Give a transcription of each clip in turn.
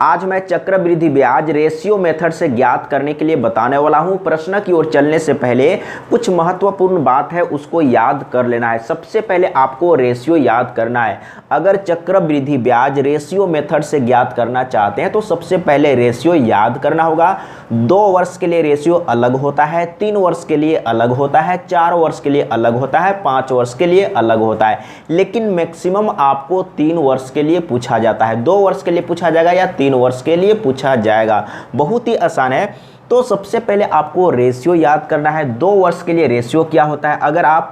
आज मैं चक्रवृद्धि ब्याज रेशियो मेथड से ज्ञात करने के लिए बताने वाला हूं। प्रश्न की ओर चलने से पहले कुछ महत्वपूर्ण बात है, उसको याद कर लेना है। सबसे पहले आपको रेशियो याद करना है। अगर चक्रवृद्धि ब्याज रेशियो मेथड से ज्ञात करना चाहते हैं तो सबसे पहले रेशियो याद करना होगा। 2 वर्ष के लिए रेशियो अलग होता है, 3 वर्ष के लिए अलग होता है, 4 वर्ष के लिए अलग होता है, 5 वर्ष के लिए अलग होता है। लेकिन मैक्सिमम आपको 3 वर्ष के लिए पूछा जाता है। 2 वर्ष के लिए पूछा जाएगा या 3 वर्ष के लिए पूछा जाएगा। बहुत ही आसान है। तो सबसे पहले आपको रेशियो याद करना है। 2 वर्ष के लिए रेशियो क्या होता है? अगर आप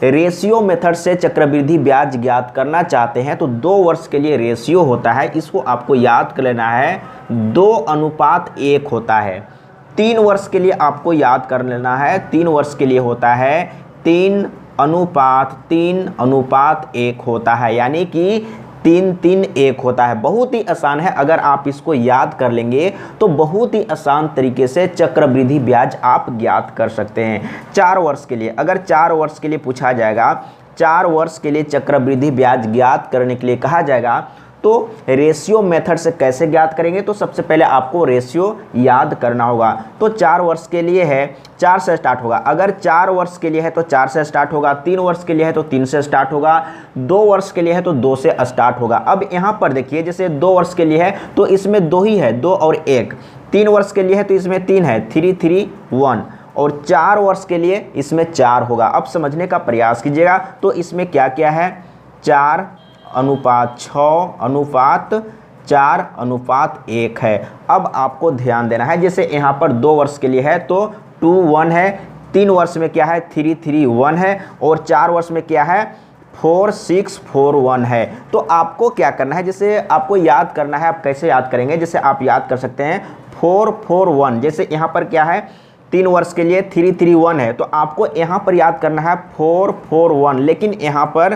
रेशियो मेथड से चक्रवृद्धि ब्याज ज्ञात करना चाहते हैं तो 2 वर्ष के लिए रेशियो होता है, इसको आपको याद कर लेना है, 2:1 होता है। 3 वर्ष के लिए आपको याद कर लेना है, 3 वर्ष के लिए होता है 3:3:1 होता है, यानी कि 3:3:1 होता है। बहुत ही आसान है। अगर आप इसको याद कर लेंगे तो बहुत ही आसान तरीके से चक्रवृद्धि ब्याज आप ज्ञात कर सकते हैं। 4 वर्ष के लिए, अगर 4 वर्ष के लिए पूछा जाएगा, 4 वर्ष के लिए चक्रवृद्धि ब्याज ज्ञात करने के लिए कहा जाएगा तो रेशियो मेथड से कैसे ज्ञात करेंगे? तो सबसे पहले आपको रेशियो याद करना होगा। तो 4 वर्ष के लिए है 4 से स्टार्ट होगा। अगर 4 वर्ष के लिए है तो 4 से स्टार्ट होगा, 3 वर्ष के लिए है तो 3 से स्टार्ट होगा, 2 वर्ष के लिए है तो 2 से स्टार्ट होगा। अब यहाँ पर देखिए, जैसे 2 वर्ष के लिए है तो इसमें 2 ही है, 2 और 1। 3 वर्ष के लिए है तो इसमें 3 है, 3 3 1। और 4 वर्ष के लिए इसमें 4 होगा। अब समझने का प्रयास कीजिएगा। तो इसमें क्या क्या है? 4:6:4:1 है। अब आपको ध्यान देना है, जैसे यहाँ पर 2 वर्ष के लिए है तो 2 1 है, 3 वर्ष में क्या है 3 3 1 है, और 4 वर्ष में क्या है 4 6 4 1 है। तो आपको क्या करना है, जैसे आपको याद करना है। आप कैसे याद करेंगे? जैसे आप याद कर सकते हैं 4 4 1। जैसे यहाँ पर क्या है 3 वर्ष के लिए 3 3 1 है, तो आपको यहाँ पर याद करना है 4 4 1, लेकिन यहाँ पर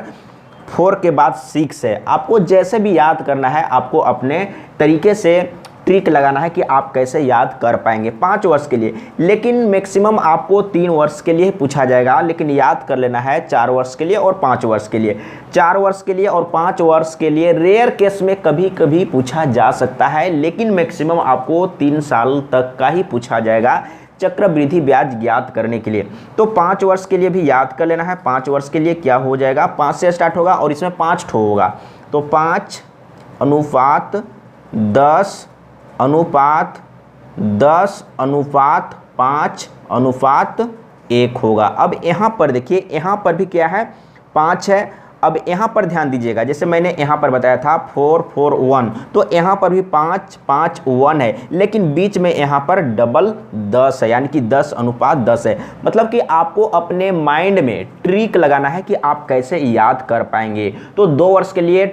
4 के बाद 6 है। आपको जैसे भी याद करना है, आपको अपने तरीके से ट्रिक लगाना है कि आप कैसे याद कर पाएंगे। 5 वर्ष के लिए, लेकिन मैक्सिमम आपको 3 वर्ष के लिए पूछा जाएगा, लेकिन याद कर लेना है 4 वर्ष के लिए और 5 वर्ष के लिए। 4 वर्ष के लिए और 5 वर्ष के लिए रेयर केस में कभी कभी पूछा जा सकता है, लेकिन मैक्सिमम आपको 3 साल तक का ही पूछा जाएगा चक्रवृद्धि ब्याज ज्ञात करने के लिए। तो 5 वर्ष के लिए भी याद कर लेना है। 5 वर्ष के लिए क्या हो जाएगा? 5 से स्टार्ट होगा और इसमें 5 ठो होगा, तो 5:10:10:5:1 होगा। अब यहाँ पर देखिए, यहाँ पर भी क्या है 5 है। अब यहाँ पर ध्यान दीजिएगा, जैसे मैंने यहाँ पर बताया था 4 4 1, तो यहाँ पर भी 5 5 1 है, लेकिन बीच में यहाँ पर डबल 10 है, यानी कि 10:10 है। मतलब कि आपको अपने माइंड में ट्रिक लगाना है कि आप कैसे याद कर पाएंगे। तो 2 वर्ष के लिए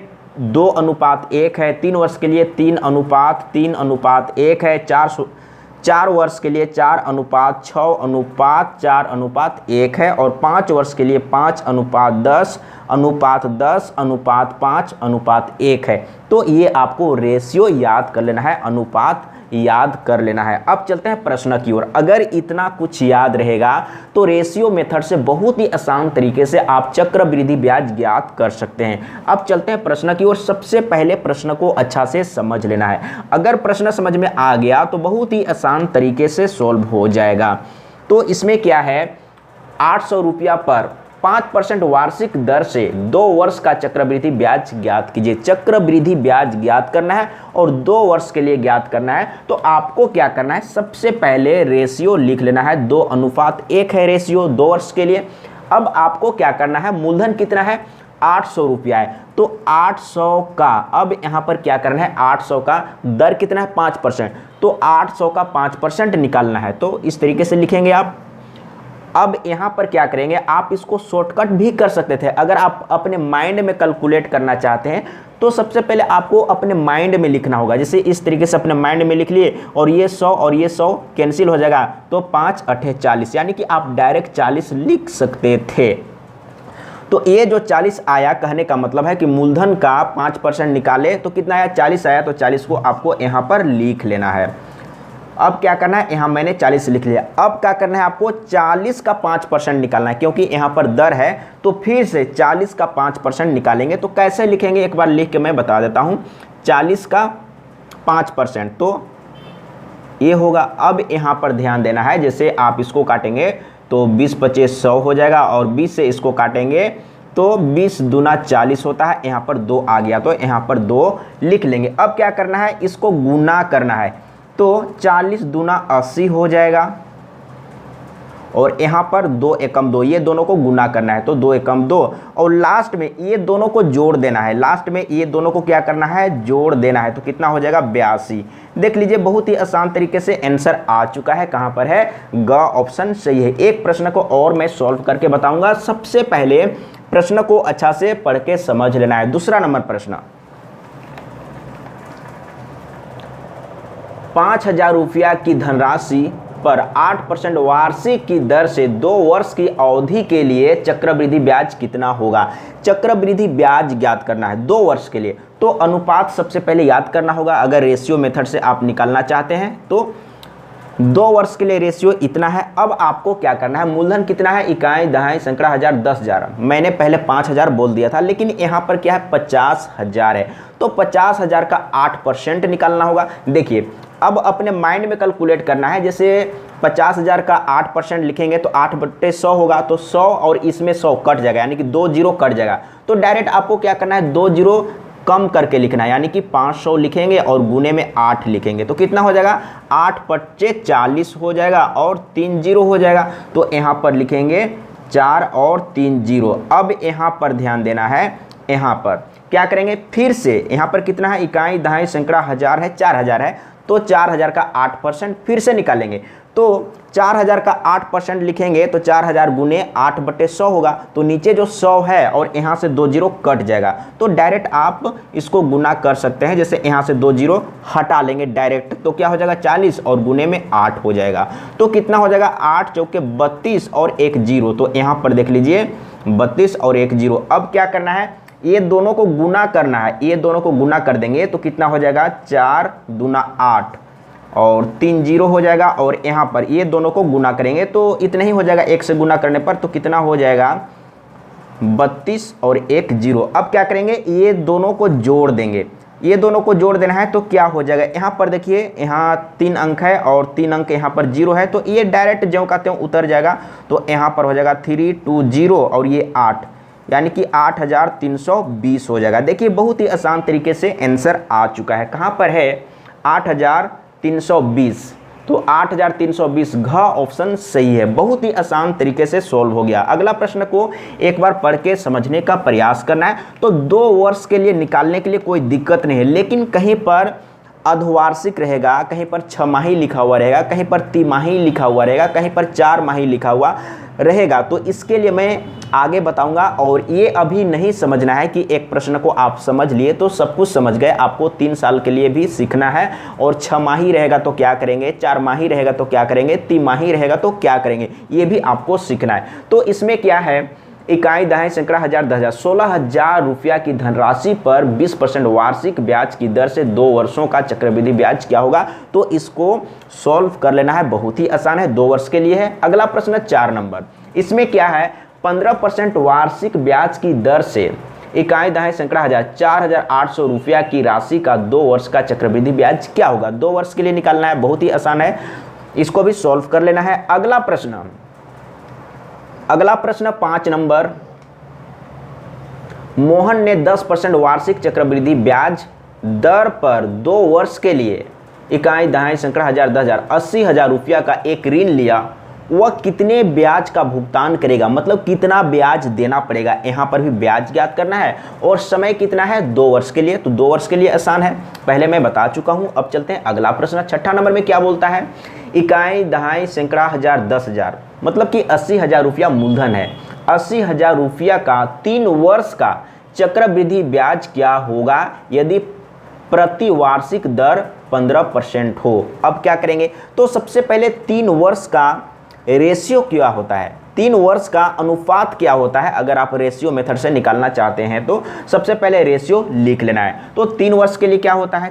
2:1 है, 3 वर्ष के लिए 3:3:1 है, 4 वर्ष के लिए 4:6:4:1 है, और 5 वर्ष के लिए 5:10:10:5:1 है। तो ये आपको रेशियो याद कर लेना है, अनुपात याद कर लेना है। अब चलते हैं प्रश्न की ओर। अगर इतना कुछ याद रहेगा तो रेशियो मेथड से बहुत ही आसान तरीके से आप चक्रवृद्धि ब्याज ज्ञात कर सकते हैं। अब चलते हैं प्रश्न की ओर। सबसे पहले प्रश्न को अच्छा से समझ लेना है। अगर प्रश्न समझ में आ गया तो बहुत ही आसान तरीके से सॉल्व हो जाएगा। तो इसमें क्या है, 800 रुपया पर 5% वार्षिक दर से 2 वर्ष का चक्रवृद्धि ब्याज ज्ञात कीजिए। चक्रवृद्धि ब्याज ज्ञात करना है और 2 वर्ष के लिए ज्ञात करना है। तो आपको क्या करना है, सबसे पहले रेशियो लिख लेना है। 2:1 है रेशियो 2 वर्ष के लिए। अब आपको क्या करना है, मूलधन कितना है 800 रुपया है, तो 800 का, अब यहाँ पर क्या करना है 800 का दर कितना है 5%, तो 800 का 5% निकालना है। तो इस तरीके से लिखेंगे आप। अब यहाँ पर क्या करेंगे, आप इसको शॉर्टकट भी कर सकते थे। अगर आप अपने माइंड में कैलकुलेट करना चाहते हैं तो सबसे पहले आपको अपने माइंड में लिखना होगा। जैसे इस तरीके से अपने माइंड में लिख लिए, और ये 100 और ये 100 कैंसिल हो जाएगा, तो 5 8 40, यानी कि आप डायरेक्ट 40 लिख सकते थे। तो ये जो 40 आया, कहने का मतलब है कि मूलधन का 5% निकाले तो कितना आया 40 आया, तो 40 को आपको यहाँ पर लिख लेना है। अब क्या करना है, यहाँ मैंने 40 लिख लिया। अब क्या करना है, आपको 40 का 5% निकालना है, क्योंकि यहाँ पर दर है तो फिर से 40 का 5% निकालेंगे। तो कैसे लिखेंगे एक बार लिख के मैं बता देता हूँ। 40 का 5%, तो ये होगा। अब यहाँ पर ध्यान देना है, जैसे आप इसको काटेंगे तो 20 25 100 हो जाएगा, और 20 से इसको काटेंगे तो 20 दूना 40 होता है। यहाँ पर 2 आ गया तो यहाँ पर 2 लिख लेंगे। अब क्या करना है, इसको गुना करना है, तो 40 दूना 80 हो जाएगा, और यहाँ पर 2 एकम 2, ये दोनों को गुना करना है तो 2 एकम 2, और लास्ट में ये दोनों को जोड़ देना है। लास्ट में ये दोनों को क्या करना है, जोड़ देना है, तो कितना हो जाएगा 82। देख लीजिए बहुत ही आसान तरीके से आंसर आ चुका है। कहाँ पर है, ग ऑप्शन सही है। एक प्रश्न को और मैं सॉल्व करके बताऊंगा। सबसे पहले प्रश्न को अच्छा से पढ़ के समझ लेना है। दूसरा नंबर प्रश्न, 5,000 रुपया की धनराशि पर 8% वार्षिक की दर से 2 वर्ष की अवधि के लिए चक्रवृद्धि ब्याज कितना होगा। चक्रवृद्धि ब्याज ज्ञात करना है 2 वर्ष के लिए, तो अनुपात सबसे पहले याद करना होगा। अगर रेशियो मेथड से आप निकालना चाहते हैं तो 2 वर्ष के लिए रेशियो इतना है। अब आपको क्या करना है, मूलधन कितना है, इकाई दहाई सैकड़ा हजार 10,000। मैंने पहले 5,000 बोल दिया था, लेकिन यहाँ पर क्या है 50,000 है, तो 50,000 का 8% निकालना होगा। देखिए अब अपने माइंड में कैलकुलेट करना है। जैसे 50,000 का 8% लिखेंगे तो 8/100 होगा, तो 100 और इसमें 100 कट जाएगा, यानी कि 2 जीरो कट जाएगा। तो डायरेक्ट आपको क्या करना है, 2 जीरो कम करके लिखना है, यानी कि 500 लिखेंगे और गुने में 8 लिखेंगे, तो कितना हो जाएगा 8/40 हो जाएगा, और 3 जीरो हो जाएगा। तो यहाँ पर लिखेंगे 4 और 3 जीरो। अब यहाँ पर ध्यान देना है, यहाँ पर क्या करेंगे, फिर से यहाँ पर कितना है, इकाई दहाई सैकड़ा हजार है, 4,000 है, तो 4,000 का 8% फिर से निकालेंगे। तो 4,000 का 8% लिखेंगे तो 4,000 गुने 8/100 होगा, तो नीचे जो 100 है और यहाँ से 2 जीरो कट जाएगा, तो डायरेक्ट आप इसको गुना कर सकते हैं। जैसे यहाँ से 2 जीरो हटा लेंगे डायरेक्ट, तो क्या हो जाएगा 40 और गुने में 8 हो जाएगा, तो कितना हो जाएगा 8 चौके 32 और 1 जीरो। तो यहाँ पर देख लीजिए 32 और 1 जीरो। अब क्या करना है, ये दोनों को गुना करना है, ये दोनों को गुना कर देंगे तो कितना हो जाएगा 4 दूना 8 और 3 जीरो हो जाएगा, और यहाँ पर ये दोनों को गुना करेंगे तो इतना ही हो जाएगा, 1 से गुना करने पर, तो कितना हो जाएगा 32 और 1 जीरो। अब क्या करेंगे, ये दोनों को जोड़ देंगे, ये दोनों को जोड़ देना है, तो क्या हो जाएगा, यहाँ पर देखिए यहाँ 3 अंक है और 3 अंक यहाँ पर जीरो है, तो ये डायरेक्ट ज्यों का त्यों उतर जाएगा, तो यहाँ पर हो जाएगा 320 और ये 8, यानी कि 8,320 हो जाएगा। देखिए बहुत ही आसान तरीके से आंसर आ चुका है। कहाँ पर है 8,320, तो 8,320 घ ऑप्शन सही है। बहुत ही आसान तरीके से सॉल्व हो गया। अगला प्रश्न को एक बार पढ़ के समझने का प्रयास करना है। तो 2 वर्ष के लिए निकालने के लिए कोई दिक्कत नहीं है, लेकिन कहीं पर अर्धवार्षिक रहेगा, कहीं पर 6 माही लिखा हुआ रहेगा, कहीं पर तिमाही लिखा हुआ रहेगा, कहीं पर 4 माही लिखा हुआ रहेगा, तो इसके लिए मैं आगे बताऊंगा। और ये अभी नहीं समझना है कि एक प्रश्न को आप समझ लिए तो सब कुछ समझ गए, आपको 3 साल के लिए भी सीखना है। और 6 माही रहेगा तो क्या करेंगे, 4 माही रहेगा तो क्या करेंगे, तिमाही रहेगा तो क्या करेंगे, ये भी आपको सीखना है। तो इसमें क्या है, इकाई दहाई सैकड़ा हजार 10,000, 16,000 रुपया की धनराशि पर 20% वार्षिक ब्याज की दर से 2 वर्षों का चक्रवृद्धि ब्याज क्या होगा। तो इसको सॉल्व कर लेना है, बहुत ही आसान है, 2 वर्ष के लिए है। अगला प्रश्न 4 नंबर, इसमें क्या है, 15% वार्षिक ब्याज की दर से इकाई दहाई सैकड़ा हजार 4,800 रुपया की राशि का 2 वर्ष का चक्रवृद्धि ब्याज क्या होगा। 2 वर्ष के लिए निकालना है, बहुत ही आसान है, इसको भी सॉल्व कर लेना है। अगला प्रश्न 5 नंबर, मोहन ने 10% वार्षिक चक्रवृद्धि ब्याज दर पर 2 वर्ष के लिए इकाई दहाई सैकड़ा हजार 10,000 80,000 रुपया का एक ऋण लिया, वह कितने ब्याज का भुगतान करेगा, मतलब कितना ब्याज देना पड़ेगा। यहाँ पर भी ब्याज ज्ञात करना है, और समय कितना है 2 वर्ष के लिए, तो 2 वर्ष के लिए आसान है, पहले मैं बता चुका हूँ। अब चलते हैं अगला प्रश्न 6 नंबर में क्या बोलता है, इकाई दहाई सैकड़ा हजार 10,000, मतलब कि 80,000 रुपया मूलधन है, 80,000 रुपया का 3 वर्ष का चक्रवृद्धि ब्याज क्या होगा यदि प्रति वार्षिक दर 15% हो। अब क्या करेंगे, तो सबसे पहले 3 वर्ष का रेशियो क्या होता है, 3 वर्ष का अनुपात क्या होता है। अगर आप रेशियो मेथड से निकालना चाहते हैं तो सबसे पहले रेशियो लिख लेना है। तो 3 वर्ष के लिए क्या होता है,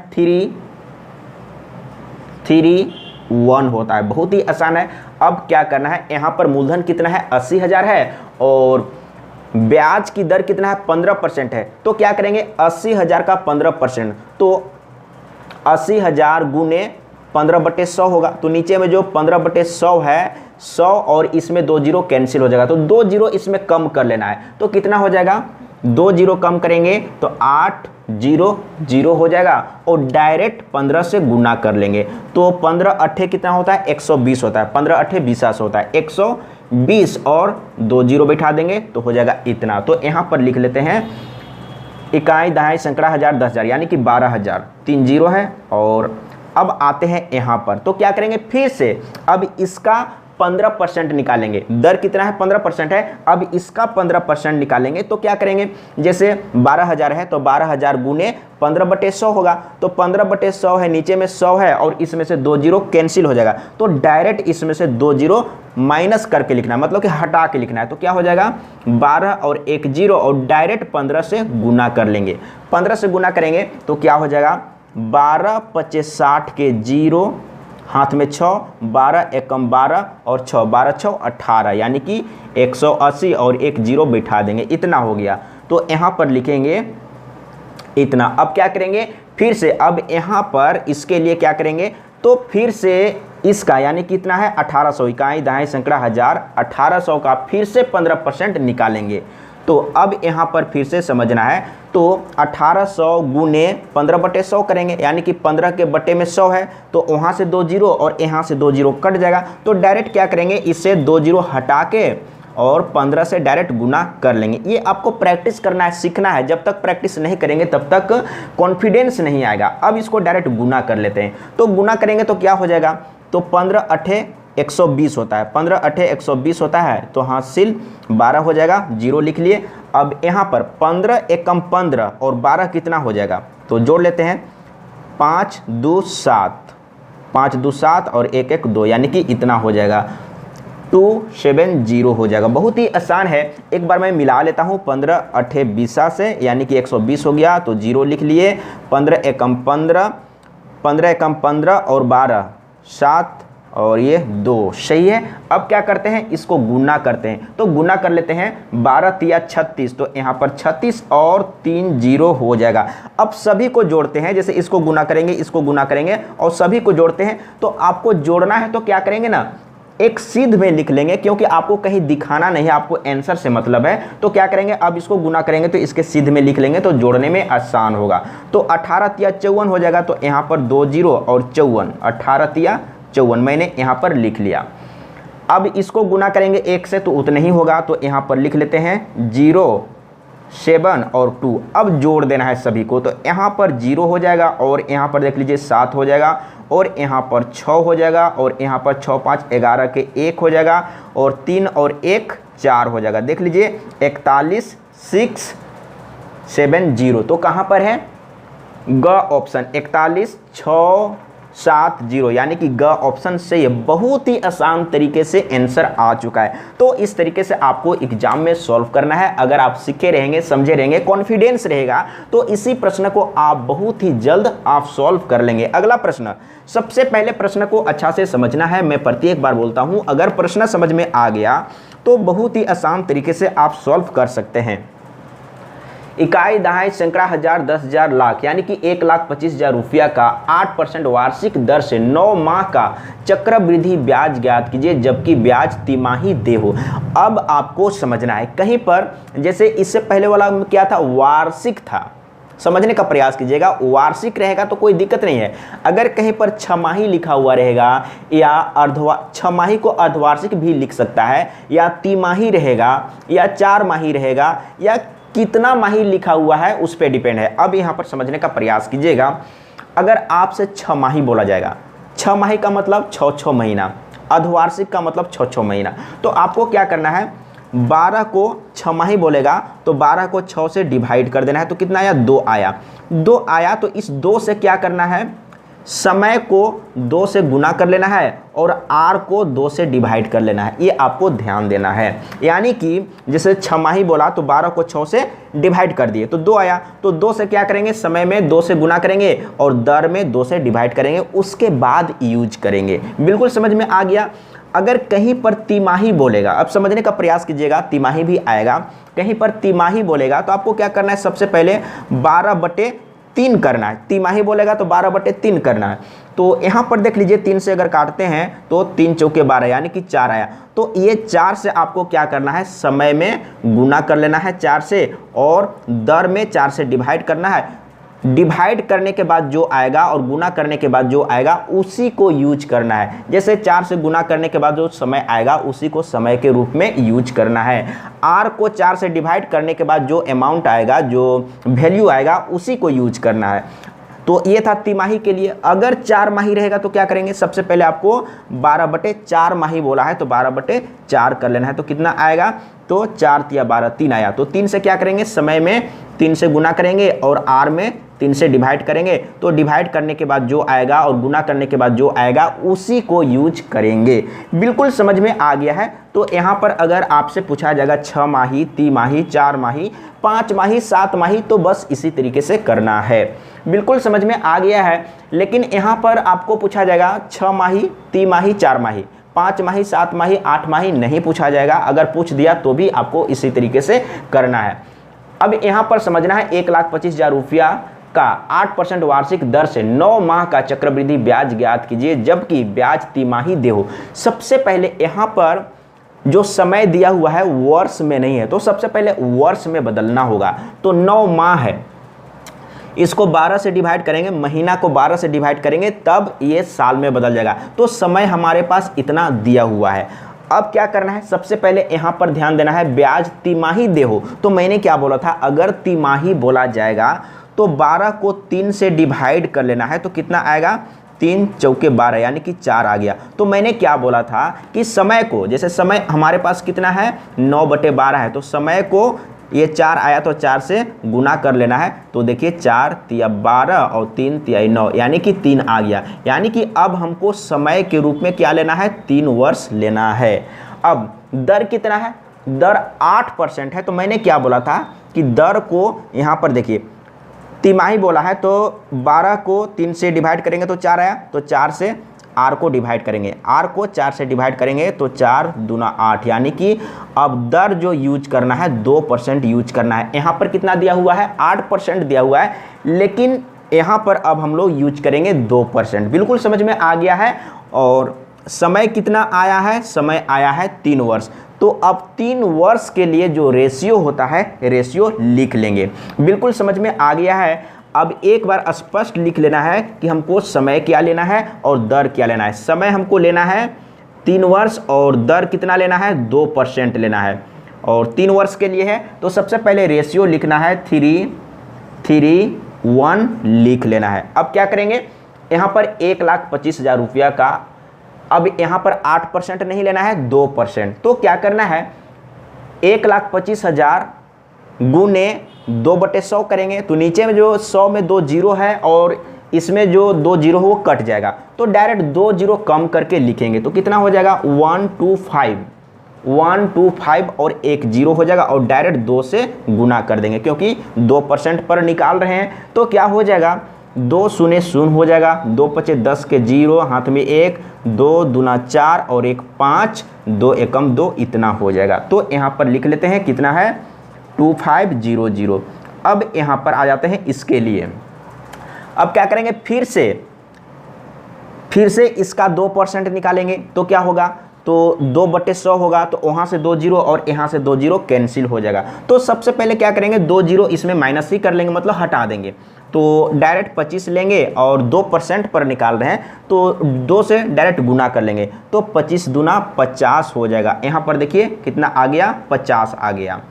3:1 होता है, बहुत ही आसान है। अब क्या करना है, यहाँ पर मूलधन कितना है 80,000 है, और ब्याज की दर कितना है 15% है, तो क्या करेंगे 80,000 का 15%, तो 80,000 गुने 15/100 होगा। तो नीचे में जो 15/100 है, 100 और इसमें 2 जीरो कैंसिल हो जाएगा, तो 2 जीरो इसमें कम कर लेना है। तो कितना हो जाएगा, 2 जीरो कम करेंगे तो 800 हो जाएगा और डायरेक्ट 15 से गुना कर लेंगे। तो 15 अट्ठे कितना होता है, 120 होता है। 15 अट्ठे 20 होता है, 120 और 2 जीरो बैठा देंगे तो हो जाएगा इतना। तो यहाँ पर लिख लेते हैं इकाई दहाई सैकड़ा हजार 10,000 यानी कि 12,000, 3 जीरो है। और अब आते हैं यहाँ पर, तो क्या करेंगे फिर से, अब इसका 15% निकालेंगे। दर कितना है, 15% है। अब इसका 15% निकालेंगे तो क्या करेंगे, जैसे 12,000 है तो 12,000 गुने 15/100 होगा। तो 15/100 है, नीचे में 100 है और इसमें से 2 जीरो कैंसिल हो जाएगा। तो डायरेक्ट इसमें से 2 जीरो माइनस करके लिखना है, मतलब कि हटा के लिखना है। तो क्या हो जाएगा, 12 और 1 जीरो और डायरेक्ट 15 से गुना कर लेंगे। 15 से गुना करेंगे तो क्या हो जाएगा, 12 25 60 के जीरो, हाथ में 6, 12 एकम 12 और 6, 12 6 18 यानी कि 180 और 1 जीरो बैठा देंगे, इतना हो गया। तो यहाँ पर लिखेंगे इतना। अब क्या करेंगे फिर से, अब यहाँ पर इसके लिए क्या करेंगे, तो फिर से इसका यानी कितना है 1800, इकाई दहाई सैकड़ा हजार, 1800 का फिर से 15% निकालेंगे। तो अब यहाँ पर फिर से समझना है, तो 1800 गुने 15/100 करेंगे यानी कि 15 के बटे में 100 है, तो वहाँ से 2 जीरो और यहाँ से 2 जीरो कट जाएगा। तो डायरेक्ट क्या करेंगे, इससे 2 जीरो हटा के और 15 से डायरेक्ट गुना कर लेंगे। ये आपको प्रैक्टिस करना है, सीखना है। जब तक प्रैक्टिस नहीं करेंगे तब तक कॉन्फिडेंस नहीं आएगा। अब इसको डायरेक्ट गुना कर लेते हैं। तो गुना करेंगे तो क्या हो जाएगा, तो 15 अट्ठे 120 होता है, 15 अट्ठे 120 होता है, तो हासिल 12 हो जाएगा, जीरो लिख लिए। अब यहाँ पर 15 एकम 15 और 12 कितना हो जाएगा, तो जोड़ लेते हैं, 5 2 7, 5 2 7 और 1 1 2 यानी कि इतना हो जाएगा, 270 हो जाएगा। बहुत ही आसान है। एक बार मैं मिला लेता हूँ, 15 अट्ठे 20 से यानी कि 120 हो गया, तो जीरो लिख लिए। 15 एकम 15, 15 एकम 15 और 12 7 और ये 2, सही है। अब क्या करते हैं, इसको गुना करते हैं। तो गुना कर लेते हैं, 12 तिया 36, तो यहाँ पर 36 और 3 जीरो हो जाएगा। अब सभी को जोड़ते हैं, जैसे इसको गुना करेंगे, इसको गुना करेंगे और सभी को जोड़ते हैं। तो आपको जोड़ना है तो क्या करेंगे ना, एक सीध में लिख लेंगे, क्योंकि आपको कहीं दिखाना नहीं है, आपको आंसर से मतलब है। तो क्या करेंगे, अब इसको गुना करेंगे तो इसके सीध में लिख लेंगे, तो जोड़ने में आसान होगा। तो 18 तिया 54 हो जाएगा, तो यहाँ पर 2 जीरो और 54, 18 तिया 54 मैंने यहाँ पर लिख लिया। अब इसको गुना करेंगे 1 से तो उतना ही होगा, तो यहाँ पर लिख लेते हैं 0 7 और 2। अब जोड़ देना है सभी को, तो यहाँ पर 0 हो जाएगा और यहाँ पर देख लीजिए 7 हो जाएगा और यहाँ पर 6 हो जाएगा और यहाँ पर 6 5 11 के 1 हो जाएगा और 3 और 1 4 हो जाएगा। देख लीजिए 41 6 7 0। तो कहाँ पर है, ग ऑप्शन, 41 6 7 0 यानी कि ग ऑप्शन से ये बहुत ही आसान तरीके से आंसर आ चुका है। तो इस तरीके से आपको एग्जाम में सॉल्व करना है। अगर आप सीखे रहेंगे, समझे रहेंगे, कॉन्फिडेंस रहेगा, तो इसी प्रश्न को आप बहुत ही जल्द आप सॉल्व कर लेंगे। अगला प्रश्न, सबसे पहले प्रश्न को अच्छा से समझना है। मैं प्रत्येक बार बोलता हूं, अगर प्रश्न समझ में आ गया तो बहुत ही आसान तरीके से आप सॉल्व कर सकते हैं। इकाई दहाई सैकड़ा हजार 10,000 लाख यानी कि 1,25,000 रुपया का 8% वार्षिक दर से 9 माह का चक्रवृद्धि ब्याज ज्ञात कीजिए, जबकि ब्याज तिमाही दे हो। अब आपको समझना है, कहीं पर जैसे इससे पहले वाला क्या था, वार्षिक था, समझने का प्रयास कीजिएगा। वार्षिक रहेगा तो कोई दिक्कत नहीं है। अगर कहीं पर छमाही लिखा हुआ रहेगा या छमाही को अर्धवार्षिक भी लिख सकता है, या तिमाही रहेगा या 4 माही रहेगा या कितना माही लिखा हुआ है उस पर डिपेंड है। अब यहाँ पर समझने का प्रयास कीजिएगा। अगर आपसे 6 माही बोला जाएगा, 6 माही का मतलब 6 महीना, अर्धवार्षिक का मतलब 6 महीना, तो आपको क्या करना है, 12 को 6 माही बोलेगा तो 12 को 6 से डिवाइड कर देना है। तो कितना आया, 2 आया। 2 आया तो इस 2 से क्या करना है, समय को 2 से गुना कर लेना है और आर को 2 से डिवाइड कर लेना है। ये आपको ध्यान देना है। यानी कि जैसे 6 माही बोला तो 12 को 6 से डिवाइड कर दिए तो 2 आया, तो 2 से क्या करेंगे, समय में 2 से गुना करेंगे और दर में 2 से डिवाइड करेंगे, उसके बाद यूज करेंगे। बिल्कुल समझ में आ गया। अगर कहीं पर तिमाही बोलेगा, अब समझने का प्रयास कीजिएगा, तिमाही भी आएगा, कहीं पर तिमाही बोलेगा तो आपको क्या करना है, सबसे पहले 12 बटे 3 करना है, तिमाही बोलेगा तो 12/3 करना है। तो यहाँ पर देख लीजिए 3 से अगर काटते हैं तो 3 चौके 12 यानी कि 4 आया। तो ये 4 से आपको क्या करना है, समय में गुना कर लेना है 4 से, और दर में 4 से डिवाइड करना है। डिवाइड करने के बाद जो आएगा और गुना करने के बाद जो आएगा उसी को यूज करना है। जैसे 4 से गुना करने के बाद जो समय आएगा उसी को समय के रूप में यूज करना है। r को 4 से डिवाइड करने के बाद जो अमाउंट आएगा, जो वैल्यू आएगा उसी को यूज करना है। तो ये था तिमाही के लिए। अगर 4 माही रहेगा तो क्या करेंगे, सबसे पहले आपको 12/4 माही बोला है तो 12/4 कर लेना है। तो कितना आएगा, तो 4 तिया 12, 3 आया। तो 3 से क्या करेंगे, समय में 3 से गुना करेंगे और r में 3 से डिवाइड करेंगे। तो डिवाइड करने के बाद जो आएगा और गुना करने के बाद जो आएगा उसी को यूज करेंगे। बिल्कुल समझ में आ गया है। तो यहाँ पर अगर आपसे पूछा जाएगा 6 माही, तिमाही, 4 माही, 5 माही, 7 माही, तो बस इसी तरीके से करना है। बिल्कुल समझ में आ गया है। लेकिन यहाँ पर आपको पूछा जाएगा 6 माही, तिमाही, 4 माही, 5 माही, 7 माही, 8 माही नहीं पूछा जाएगा। अगर पूछ दिया तो भी आपको इसी तरीके से करना है। अब यहाँ पर समझना है 1,25,000 रुपया का 8% वार्षिक दर से 9 माह का चक्रवृद्धि ब्याज ज्ञात कीजिए जबकि ब्याज तिमाही दे हो। सबसे पहले यहाँ पर जो समय दिया हुआ है वर्ष में नहीं है, तो सबसे पहले वर्ष में बदलना होगा। तो 9 माह है, इसको 12 से डिवाइड करेंगे, महीना को 12 से डिवाइड करेंगे, तब ये साल में बदल जाएगा। तो समय हमारे पास इतना दिया हुआ है। अब क्या करना है, सबसे पहले यहाँ पर ध्यान देना है ब्याज तिमाही दे हो। तो मैंने क्या बोला था, अगर तिमाही बोला जाएगा तो 12 को 3 से डिवाइड कर लेना है। तो कितना आएगा, 3 चौके 12 यानी कि 4 आ गया। तो मैंने क्या बोला था कि समय को, जैसे समय हमारे पास कितना है 9/12 है, तो समय को ये 4 आया तो 4 से गुना कर लेना है। तो देखिए 4 तिया 12 और 3 तिया 9 यानी कि 3 आ गया। यानी कि अब हमको समय के रूप में क्या लेना है, 3 वर्ष लेना है। अब दर कितना है, दर 8% है। तो मैंने क्या बोला था कि दर को यहाँ पर देखिए तिमाही बोला है तो 12 को 3 से डिवाइड करेंगे तो 4 आया। तो 4 से r को डिवाइड करेंगे, r को 4 से डिवाइड करेंगे तो 4 दूना 8 यानी कि अब दर जो यूज करना है 2% यूज करना है। यहाँ पर कितना दिया हुआ है, 8% दिया हुआ है, लेकिन यहाँ पर अब हम लोग यूज करेंगे 2%। बिल्कुल समझ में आ गया है। और समय कितना आया है, समय आया है 3 वर्ष। तो अब 3 वर्ष के लिए जो रेशियो होता है, रेशियो लिख लेंगे। बिल्कुल समझ में आ गया है। अब एक बार स्पष्ट लिख लेना है कि हमको समय क्या लेना है और दर क्या लेना है। समय हमको लेना है 3 वर्ष और दर कितना लेना है, 2% लेना है, और 3 वर्ष के लिए है। तो सबसे पहले रेशियो लिखना है 3:1 लिख लेना है। अब क्या करेंगे, यहाँ पर 1,25,000 रुपया का, अब यहाँ पर 8% नहीं लेना है, 2%। तो क्या करना है, 1,25,000 गुने 2/100 करेंगे। तो नीचे में जो 100 में 2 जीरो है और इसमें जो 2 जीरो है वो कट जाएगा। तो डायरेक्ट 2 जीरो कम करके लिखेंगे तो कितना हो जाएगा, 125 और 1 जीरो हो जाएगा, और डायरेक्ट 2 से गुना कर देंगे क्योंकि 2% पर निकाल रहे हैं। तो क्या हो जाएगा, 2 शून्य शून्य हो जाएगा, 2 पचे 10 के 0, हाथ में 1, 2 दूना 4 और 1 5, 2 एकम 2, इतना हो जाएगा। तो यहाँ पर लिख लेते हैं कितना है, 2500। अब यहाँ पर आ जाते हैं इसके लिए। अब क्या करेंगे, फिर से इसका 2% निकालेंगे तो क्या होगा, तो 2/100 होगा। तो वहाँ से 2 जीरो और यहाँ से 2 जीरो कैंसिल हो जाएगा। तो सबसे पहले क्या करेंगे, 2 जीरो इसमें माइनस ही कर लेंगे, मतलब हटा देंगे। तो डायरेक्ट 25 लेंगे और 2% पर निकाल रहे हैं तो 2 से डायरेक्ट गुना कर लेंगे। तो 25 दूना 50 हो जाएगा। यहाँ पर देखिए कितना आ गया, 50 आ गया।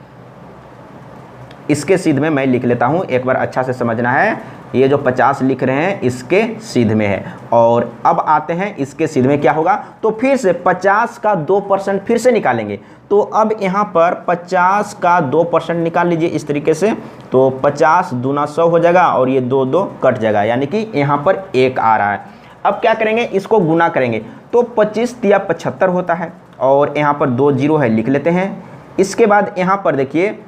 इसके सीध में मैं लिख लेता हूँ, एक बार अच्छा से समझना है। ये जो 50 लिख रहे हैं इसके सीध में है, और अब आते हैं इसके सीध में क्या होगा। तो फिर से 50 का 2% फिर से निकालेंगे। तो अब यहाँ पर 50 का 2% निकाल लीजिए इस तरीके से। तो 50 दूना 100 हो जाएगा और ये 2 2 कट जाएगा, यानी कि यहाँ पर 1 आ रहा है। अब क्या करेंगे, इसको गुना करेंगे तो 25 तिया 75 होता है, और यहाँ पर 2 जीरो है, लिख लेते हैं। इसके बाद यहाँ पर देखिए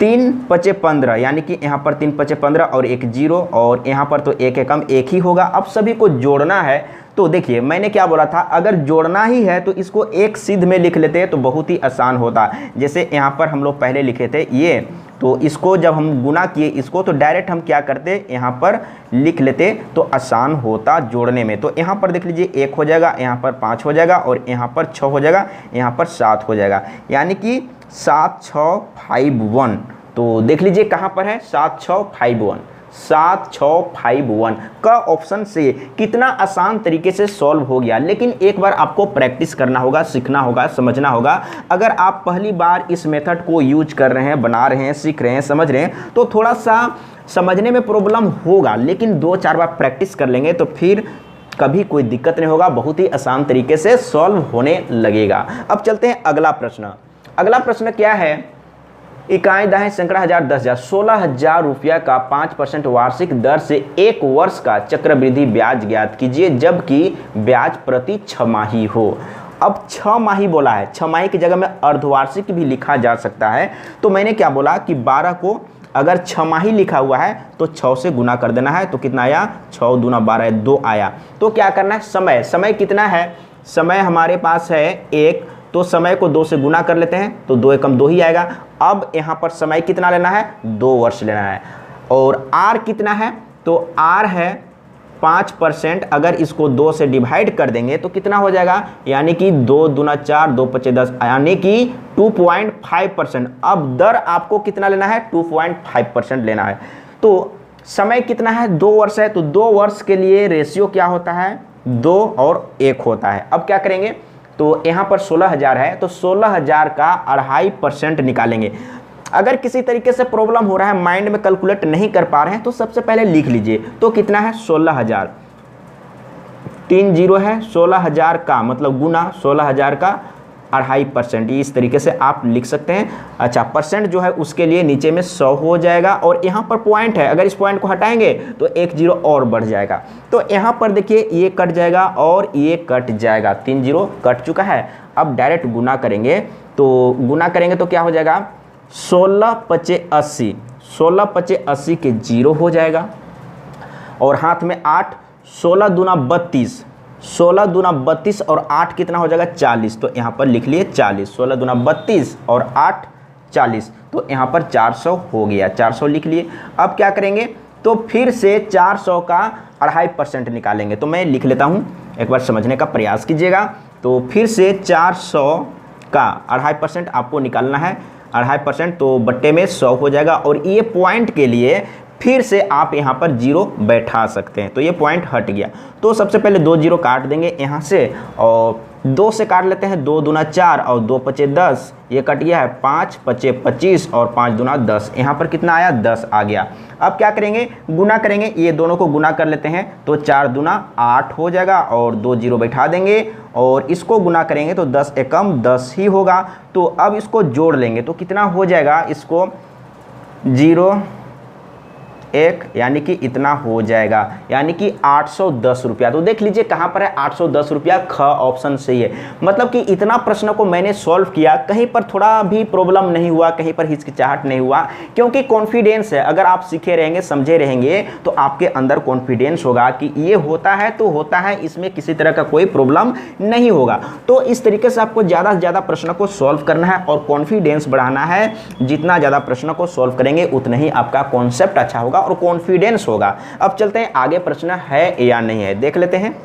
3 पचे 15 यानी कि यहाँ पर 3 पचे 15 और एक 0 और यहाँ पर तो एक एकम एक ही होगा। अब सभी को जोड़ना है तो देखिए मैंने क्या बोला था, अगर जोड़ना ही है तो इसको एक सिद्ध में लिख लेते तो बहुत ही आसान होता। जैसे यहाँ पर हम लोग पहले लिखे थे ये, तो इसको जब हम गुना किए इसको तो डायरेक्ट हम क्या करते यहाँ पर लिख लेते तो आसान होता जोड़ने में। तो यहाँ पर देख लीजिए 1 हो जाएगा, यहाँ पर 5 हो जाएगा और यहाँ पर 6 हो जाएगा, यहाँ पर 7 हो जाएगा, यानी कि 7651। तो देख लीजिए कहाँ पर है 7651, 7651 का ऑप्शन से कितना आसान तरीके से सॉल्व हो गया। लेकिन एक बार आपको प्रैक्टिस करना होगा, सीखना होगा, समझना होगा। अगर आप पहली बार इस मेथड को यूज कर रहे हैं, बना रहे हैं, सीख रहे हैं, समझ रहे हैं तो थोड़ा सा समझने में प्रॉब्लम होगा, लेकिन 2-4 बार प्रैक्टिस कर लेंगे तो फिर कभी कोई दिक्कत नहीं होगा, बहुत ही आसान तरीके से सॉल्व होने लगेगा। अब चलते हैं अगला प्रश्न। अगला प्रश्न क्या है, इकाई दाएं सैकड़ा हजार 10,000 16,000 रुपया का 5% वार्षिक दर से 1 वर्ष का चक्रवृद्धि ब्याज ज्ञात कीजिए जबकि ब्याज प्रति छमाही हो। अब 6 माही बोला है, 6 माही की जगह में अर्धवार्षिक भी लिखा जा सकता है। तो मैंने क्या बोला कि 12 को अगर 6 माही लिखा हुआ है तो 6 से गुना कर देना है, तो कितना आया 6 दूना 12 2 आया। तो क्या करना है, समय कितना है, समय हमारे पास है 1, तो समय को 2 से गुना कर लेते हैं तो 2 एकम 2 ही आएगा। अब यहाँ पर समय कितना लेना है, 2 वर्ष लेना है। और आर कितना है, तो आर है 5%। अगर इसको 2 से डिवाइड कर देंगे तो कितना हो जाएगा, यानी कि 2 दूना 4 2 पचे 10 यानी कि 2.5%। अब दर आपको कितना लेना है, 2.5% लेना है। तो समय कितना है, 2 वर्ष है, तो 2 वर्ष के लिए रेशियो क्या होता है, 2 और 1 होता है। अब क्या करेंगे, तो यहाँ पर 16,000 है तो 16,000 का 2.5% निकालेंगे। अगर किसी तरीके से प्रॉब्लम हो रहा है, माइंड में कैलकुलेट नहीं कर पा रहे हैं तो सबसे पहले लिख लीजिए। तो कितना है 16,000, 3 0 है, 16,000 का मतलब गुना 16,000 का 2.5%, इस तरीके से आप लिख सकते हैं। अच्छा, परसेंट जो है उसके लिए नीचे में 100 हो जाएगा और यहाँ पर पॉइंट है, अगर इस पॉइंट को हटाएंगे तो 1 0 और बढ़ जाएगा। तो यहाँ पर देखिए ये कट जाएगा और ये कट जाएगा, 3 0 कट चुका है। अब डायरेक्ट गुना करेंगे तो क्या हो जाएगा, 16 पचे 80, 16 पचे 80 के 0 हो जाएगा और हाथ में 8, 16 दूना 32, 16 दूना 32 और 8 कितना हो जाएगा 40। तो यहाँ पर लिख लिए 40, 16 दूना 32 और 8 40, तो यहाँ पर 400 हो गया, 400 लिख लिए। अब क्या करेंगे, तो फिर से 400 का 2.5% निकालेंगे। तो मैं लिख लेता हूँ, एक बार समझने का प्रयास कीजिएगा। तो फिर से 400 का 2.5% आपको निकालना है, 2.5% तो बट्टे में 100 हो जाएगा। और ये पॉइंट के लिए फिर से आप यहाँ पर 0 बैठा सकते हैं, तो ये पॉइंट हट गया। तो सबसे पहले 2 0 काट देंगे यहाँ से और 2 से काट लेते हैं, 2 दूना 4 और 2 पचे 10, ये कट गया है, 5 पचे 25 और 5 दूना 10, यहाँ पर कितना आया 10 आ गया। अब क्या करेंगे, गुना करेंगे, ये दोनों को गुना कर लेते हैं तो 4 दूना 8 हो जाएगा और 2 0 बैठा देंगे और इसको गुना करेंगे तो 10 एकम 10 ही होगा। तो अब इसको जोड़ लेंगे तो कितना हो जाएगा, इसको 0 1 यानी कि इतना हो जाएगा, यानी कि 810 रुपया। तो देख लीजिए कहाँ पर है 810 रुपया, ख ऑप्शन सही है। मतलब कि इतना प्रश्न को मैंने सॉल्व किया, कहीं पर थोड़ा भी प्रॉब्लम नहीं हुआ, कहीं पर हिचकिचाहट नहीं हुआ, क्योंकि कॉन्फिडेंस है। अगर आप सीखे रहेंगे, समझे रहेंगे तो आपके अंदर कॉन्फिडेंस होगा कि ये होता है तो होता है, इसमें किसी तरह का कोई प्रॉब्लम नहीं होगा। तो इस तरीके से आपको ज़्यादा से ज़्यादा प्रश्न को सॉल्व करना है और कॉन्फिडेंस बढ़ाना है। जितना ज़्यादा प्रश्न को सॉल्व करेंगे उतना ही आपका कॉन्सेप्ट अच्छा होगा और कॉन्फिडेंस होगा। अब चलते हैं आगे, प्रश्न है या नहीं है देख लेते हैं।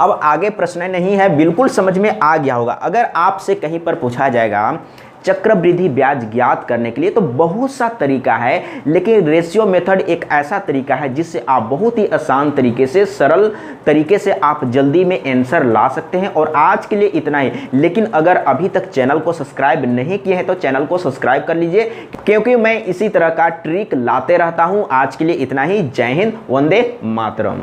अब आगे प्रश्न नहीं है, बिल्कुल समझ में आ गया होगा। अगर आपसे कहीं पर पूछा जाएगा चक्रवृद्धि ब्याज ज्ञात करने के लिए, तो बहुत सा तरीका है, लेकिन रेशियो मेथड एक ऐसा तरीका है जिससे आप बहुत ही आसान तरीके से, सरल तरीके से आप जल्दी में आंसर ला सकते हैं। और आज के लिए इतना ही, लेकिन अगर अभी तक चैनल को सब्सक्राइब नहीं किए हैं तो चैनल को सब्सक्राइब कर लीजिए, क्योंकि मैं इसी तरह का ट्रिक लाते रहता हूं। आज के लिए इतना ही, जय हिंद, वंदे मातरम।